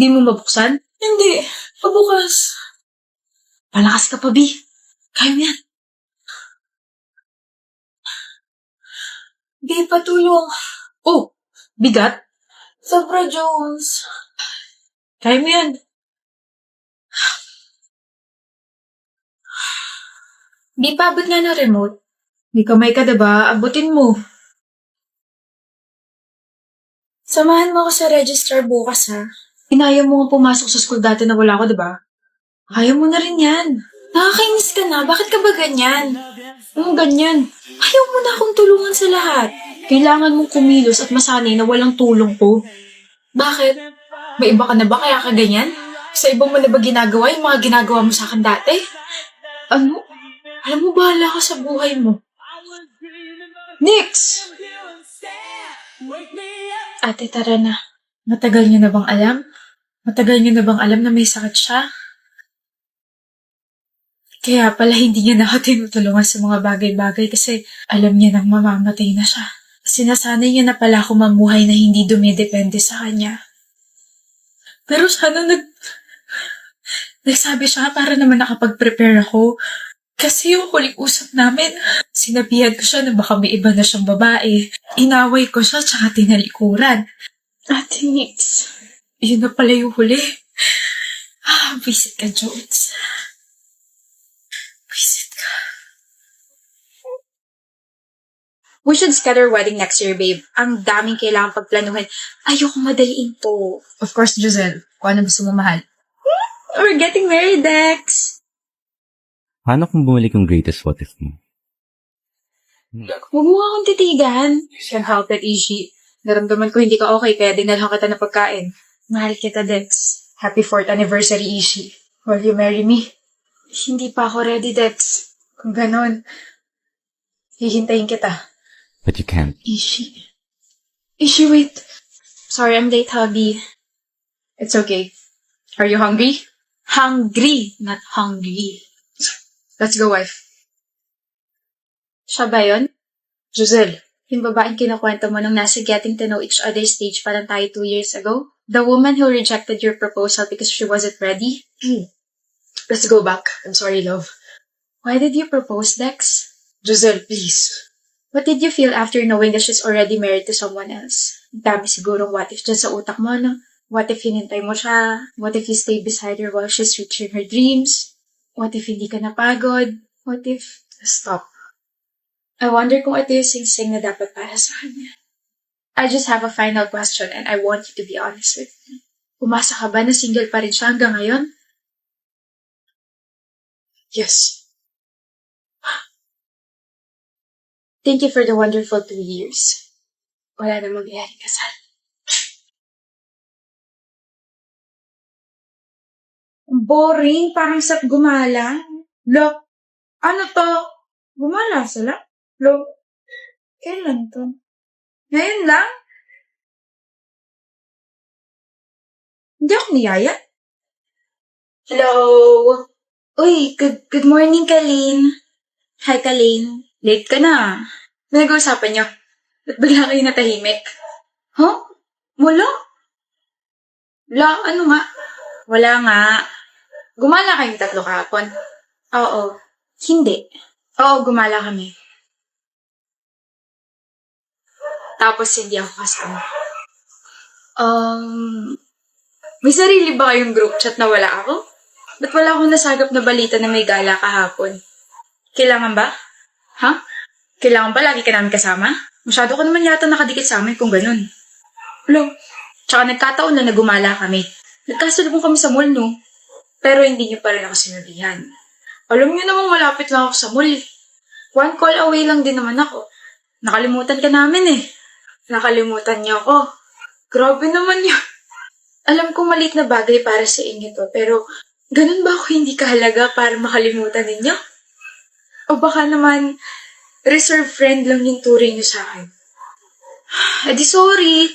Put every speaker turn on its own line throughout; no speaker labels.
Di mo mabuksan?
Hindi. Pabukas.
Palakas ka pa, B. Kaya mo yan.
Di patulong.
Oh, bigat?
Sobra, Jones.
Kaya mo yan.
Di pa abot nga ng remote.
May kamay ka, diba? Abutin mo.
Samahan mo ako sa registrar bukas, ha?
Inaya mo nga pumasok sa school dati na wala ako, diba? Kaya mo na rin yan.
Nakakainis ka na. Bakit ka ba ganyan?
Anong ganyan?
Ayaw mo na akong tulungan sa lahat.
Kailangan mong kumilos at masanay na walang tulong ko.
Bakit? May iba ka na ba kaya ka ganyan? Sa ibang mo na ba ginagawa yung mga ginagawa mo sa akin dati?
Ano?
Alam mo, bahala ka sa buhay mo.
Nix!
Ate, tara na.
Matagal niyo na bang alam? Matagal niyo na bang alam na may sakit siya? Kaya pala hindi niya na ako tinutulungan sa mga bagay-bagay kasi alam niya nang mamamatay na siya. Sinasanay niya na pala ako mamuhay na hindi dumidepende sa kanya. Pero sana nagsabi siya para naman nakapag-prepare ako. Kasi yung huling usap namin, sinabihan ko siya na baka may iba na siyang babae. Inaway ko siya tsaka tinalikuran. Ate Nix, yun na pala yung huli. Visit ka, Jones. Visit ka.
We should schedule our wedding next year, babe. Ang daming kailangan pagplanuhin. Ayoko madaliin to.
Of course, Giselle. Kung ano gusto mo mahal.
We're getting married, Dex.
Paano kung bumalik yung greatest what if mo?
Huwag mo akong titigan.
Can't help it, Ishi. Naramdaman ko hindi ka okay, kaya dinalhan kita ng pagkain.
Mahal kita, Dex.
Happy 4th anniversary, Ishi. Will you marry me?
Hindi pa ako ready, Dex.
Kung ganon, hihintayin kita.
But you can't.
Ishi.
Ishi, wait. Sorry, I'm late, hubby.
It's okay. Are you hungry?
Hungry, not hungry.
Let's go, wife.
Siya ba yun?
Giselle.
Yung babaeng kinukwento mo nung nasa getting to know each other stage pa lang tayo 2 years ago? The woman who rejected your proposal because she wasn't ready?
Let's go back. I'm sorry, love.
Why did you propose, Dex?
Giselle, please.
What did you feel after knowing that she's already married to someone else? Dami sigurong what if dyan sa utak mo, no? What if hinintay mo siya? What if you stay beside her while she's reaching her dreams? What if hindi ka napagod? What if...
Stop.
I wonder kung ito yung sing-sing na dapat para sa kanya. I just have a final question and I want you to be honest with me. Umasa ka ba na single pa rin siya hanggang ngayon?
Yes.
Thank you for the wonderful 2 years. Wala na mangyayaring kasal. Boring, parang sap gumala. Look, ano to? Gumala sila? Look, kailan to? Ngayon lang? Hindi ako niyaya. Hello? Uy, good morning, Kalin. Hi, Kalin. Late ka na. Nag-uusapan niyo. Ba't bigla kayo natahimik? Huh? Wala? Ano nga? Wala nga. Gumala kayong 3 kahapon? Oo. Hindi. Oo, gumala kami. Tapos hindi ako kasama. May sarili ba kayong group chat na wala ako? Ba't wala akong nasagap na balita na may gala kahapon? Kailangan ba? Ha? Kailangan ba lagi ka namin kasama? Masyado ko naman yata nakadikit sa amin kung ganun. Hello? Tsaka nagkataon na gumala kami. Nagkasalubong kami sa mall, no? Pero hindi niyo pa rin ako sinabihan. Alam niyo namang malapit lang ako sa mall. 1 call away lang din naman ako. Nakalimutan ka namin eh. Nakalimutan niyo ako. Grabe naman yun. Alam kong maliit na bagay para sa inyo to, pero ganun ba ako hindi kahalaga para makalimutan ninyo? O baka naman, reserve friend lang yung turing niyo sa akin. Di sorry.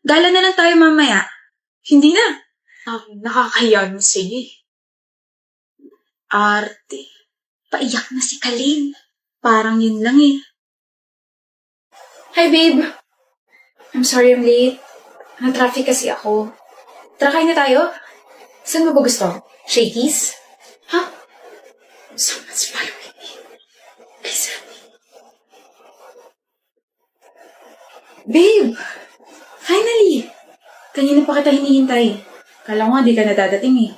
Gala na lang tayo mamaya. Hindi na. Nakakahiya mo sige. Arte. Paiyak na si Kalin. Parang yun lang eh. Hi, babe. I'm sorry I'm late. Na-traffic kasi ako. Tara, kain na tayo. Saan mo ba gusto? Shakey's? Ha? Someone's following me. Please help me. Babe! Finally! Kanina pa kita hinihintay. Kala ko nga di ka nadadating eh.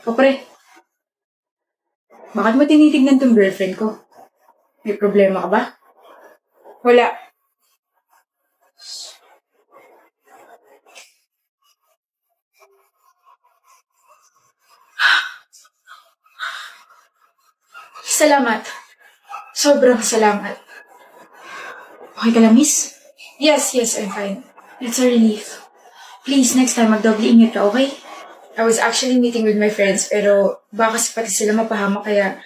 Kapre, bakit mo tinitignan tong girlfriend ko? May problema ka ba? Wala. Salamat. Sobrang salamat. Okay ka lang, miss? Yes, I'm fine. It's a relief. Please, next time, magdoble ingat ka, okay? I was actually meeting with my friends, pero baka kasi pati sila mapahamak, kaya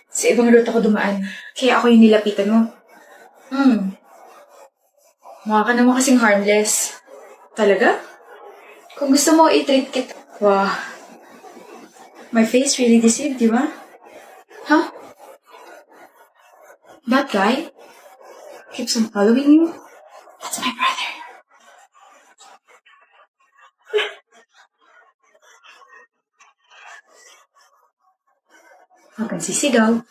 sa ibang route ako dumaan. Kaya ako yung nilapitan mo. Mukha ka naman kasing harmless. Talaga? Kung gusto mo, i-treat kita. Wow. My face really deceived, di ba? Huh? That guy keeps on following you? That's my brother. Huwag kang sisigaw.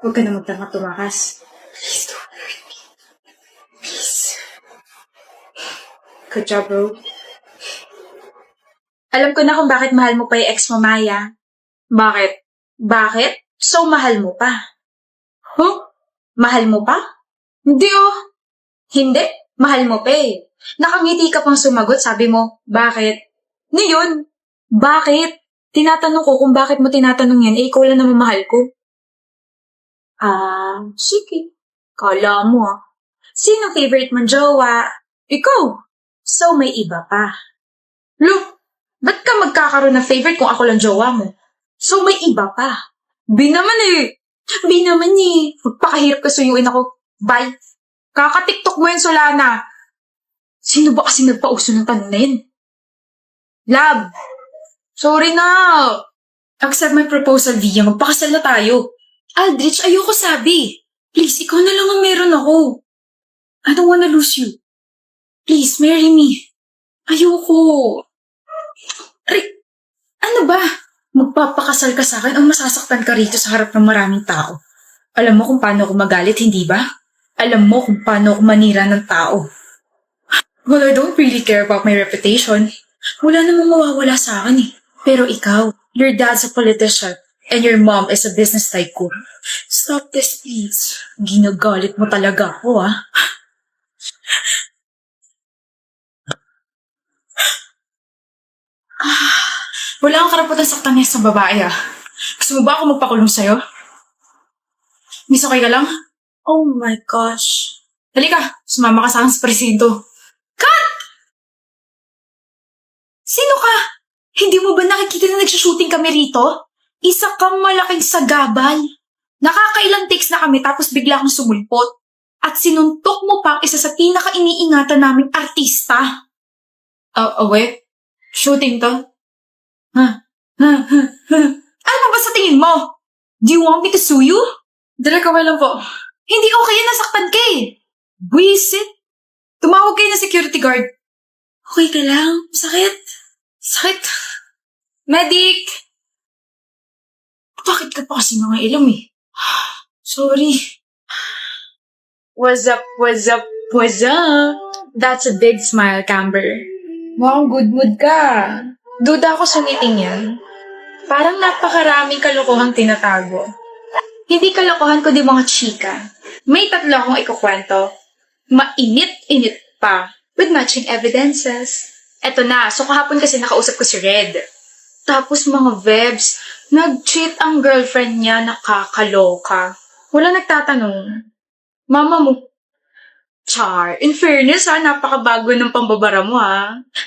Huwag ka na magtanga tumakas. Please don't hurt me. Please. Good job, bro. Alam ko na kung bakit mahal mo pa yung ex mo, Maya. Bakit? Bakit? So, mahal mo pa. Huh? Mahal mo pa? Hindi oh. Hindi. Mahal mo pa eh. Nakangiti ka pang sumagot, sabi mo, bakit? Ano yun? Bakit? Tinatanong ko kung bakit mo tinatanong yan, ikaw lang naman mahal ko. Sige. Kala mo ah. Sino favorite mong jowa? Ikaw. So, may iba pa. Look, ba't ka magkakaroon ng favorite kung ako lang jowa mo? So, may iba pa. Bi naman eh. Magpakahirap ka suyuin ako. Bye. Kaka-tiktok mo yun, Solana. Sino ba kasi nagpauso ng tanong na yun? Love. Sorry na. Accept my proposal, Via. Magpakasal na tayo. Aldrich, ayoko sabi. Please, ikaw na lang ang meron ako. I don't wanna lose you. Please, marry me. Ayoko. Ano ba? Magpapakasal ka sa akin o masasaktan ka rito sa harap ng maraming tao? Alam mo kung paano ako magalit, hindi ba? Alam mo kung paano ako manira ng tao. Well, I don't really care about my reputation. Wala namang mawawala sa akin eh. Pero ikaw, your dad's a politician and your mom is a business tycoon. Stop this, please. Ginagalit mo talaga ako, ah. Wala kang karapatan saktan niya sa babae, ah. Gusto mo ba ako magpakulong sa'yo? Miss, okay ka lang? Oh my gosh. Halika, sumama ka sa akin sa presinto. Cut! Sino ka? Hindi mo ba nakikita na nagsushooting kami rito? Isa kang malaking sagabal. Nakakailang takes na kami tapos bigla kang sumulpot. At sinuntok mo pa ang isa sa pinaka-iniingatan naming artista. Wait. Shooting to? Ano ba sa tingin mo? Do you want me to sue you? Direk, okay lang po. Hindi okay yan, nasaktan ka eh. Buisit. Tumawag kayo ng security guard. Okay ka lang? Sakit? Sakit? Medic! Bakit ka pa kasi nangailam eh? Sorry. What's up? That's a big smile, Camber. Mukhang good mood ka. Duda ako sa meeting yan. Parang napakaraming kalokohang tinatago. Hindi kalokohan kundi mga chika. May 3 akong ikukwento. Mainit-init pa. With matching evidences. Eto na, so kahapon kasi nakausap ko si Red. Tapos mga vebs, nag-cheat ang girlfriend niya, nakakaloka. Wala nagtatanong. Mama mo. Char, in fairness napakabago ng pambabara mo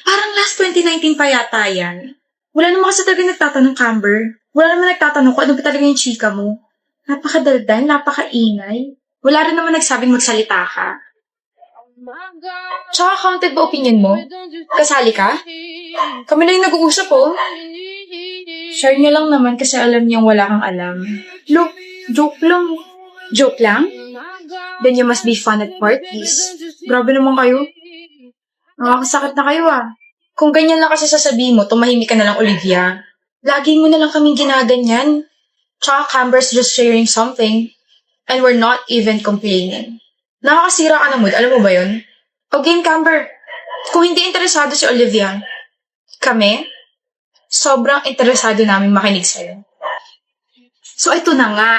Parang last 2019 pa yata yan. Wala naman kasi talaga nagtatanong, Camber. Wala naman nagtatanong kung ano ba talaga yung chika mo. Napakadaldal, napakaingay. Wala rin naman nagsabing magsalita ka. Tsaka counted ba opinion mo? Kasali ka? Kami lang yung nag-uusap Share niya lang naman kasi alam niyang wala kang alam. Look, joke lang. Joke lang? Then you must be fun at parties. Grabe naman kayo. Nakakasakit na kayo Kung ganyan lang kasi sasabihin mo, tumahimik ka na lang, Olivia. Lagi mo na lang kaming ginaganyan. Tsaka Camber's just sharing something. And we're not even complaining. Nakakasira ka na mood, alam mo ba yun? O game, Camber. Kung hindi interesado si Olivia, kami, sobrang interesado namin makinig sa'yo. So, ito na nga.